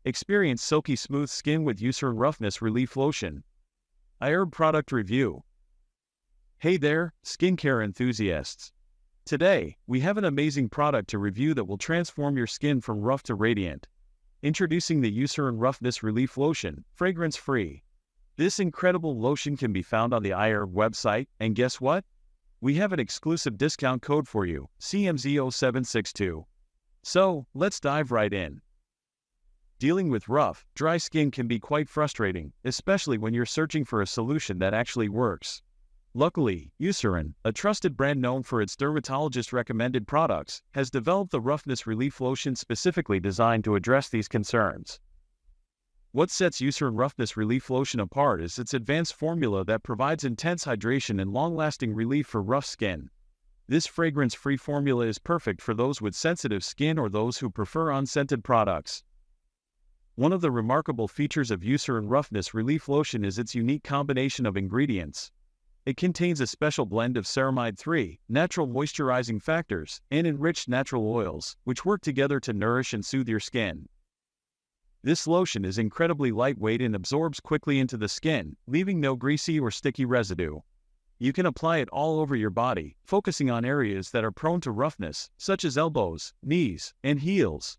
Experience silky smooth skin with Eucerin Roughness Relief Lotion. iHerb Product Review. Hey there, skincare enthusiasts. Today, we have an amazing product to review that will transform your skin from rough to radiant. Introducing the Eucerin Roughness Relief Lotion, fragrance-free. This incredible lotion can be found on the iHerb website, and guess what? We have an exclusive discount code for you, CMZ0762. So, let's dive right in. Dealing with rough, dry skin can be quite frustrating, especially when you're searching for a solution that actually works. Luckily, Eucerin, a trusted brand known for its dermatologist-recommended products, has developed the Roughness Relief Lotion specifically designed to address these concerns. What sets Eucerin Roughness Relief Lotion apart is its advanced formula that provides intense hydration and long-lasting relief for rough skin. This fragrance-free formula is perfect for those with sensitive skin or those who prefer unscented products. One of the remarkable features of Eucerin Roughness Relief Lotion is its unique combination of ingredients. It contains a special blend of ceramide 3, natural moisturizing factors, and enriched natural oils, which work together to nourish and soothe your skin. This lotion is incredibly lightweight and absorbs quickly into the skin, leaving no greasy or sticky residue. You can apply it all over your body, focusing on areas that are prone to roughness, such as elbows, knees, and heels.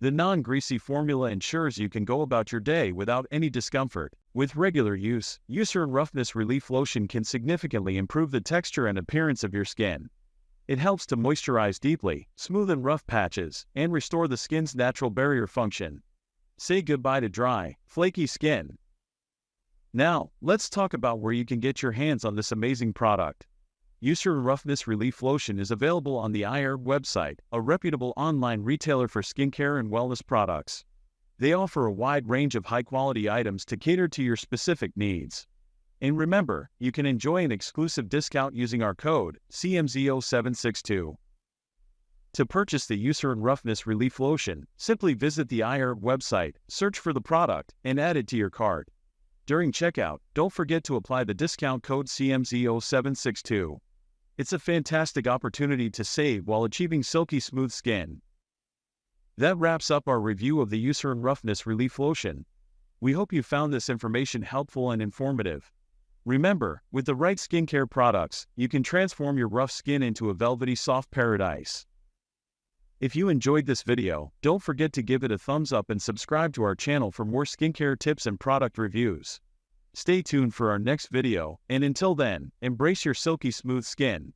The non-greasy formula ensures you can go about your day without any discomfort. With regular use, Eucerin Roughness Relief Lotion can significantly improve the texture and appearance of your skin. It helps to moisturize deeply, smoothen rough patches, and restore the skin's natural barrier function. Say goodbye to dry, flaky skin. Now, let's talk about where you can get your hands on this amazing product. Eucerin Roughness Relief Lotion is available on the iHerb website, a reputable online retailer for skincare and wellness products. They offer a wide range of high-quality items to cater to your specific needs. And remember, you can enjoy an exclusive discount using our code, CMZ0762. To purchase the Eucerin Roughness Relief Lotion, simply visit the iHerb website, search for the product, and add it to your cart. During checkout, don't forget to apply the discount code CMZ0762. It's a fantastic opportunity to save while achieving silky smooth skin. That wraps up our review of the Eucerin Roughness Relief Lotion. We hope you found this information helpful and informative. Remember, with the right skincare products, you can transform your rough skin into a velvety soft paradise. If you enjoyed this video, don't forget to give it a thumbs up and subscribe to our channel for more skincare tips and product reviews. Stay tuned for our next video, and until then, embrace your silky smooth skin.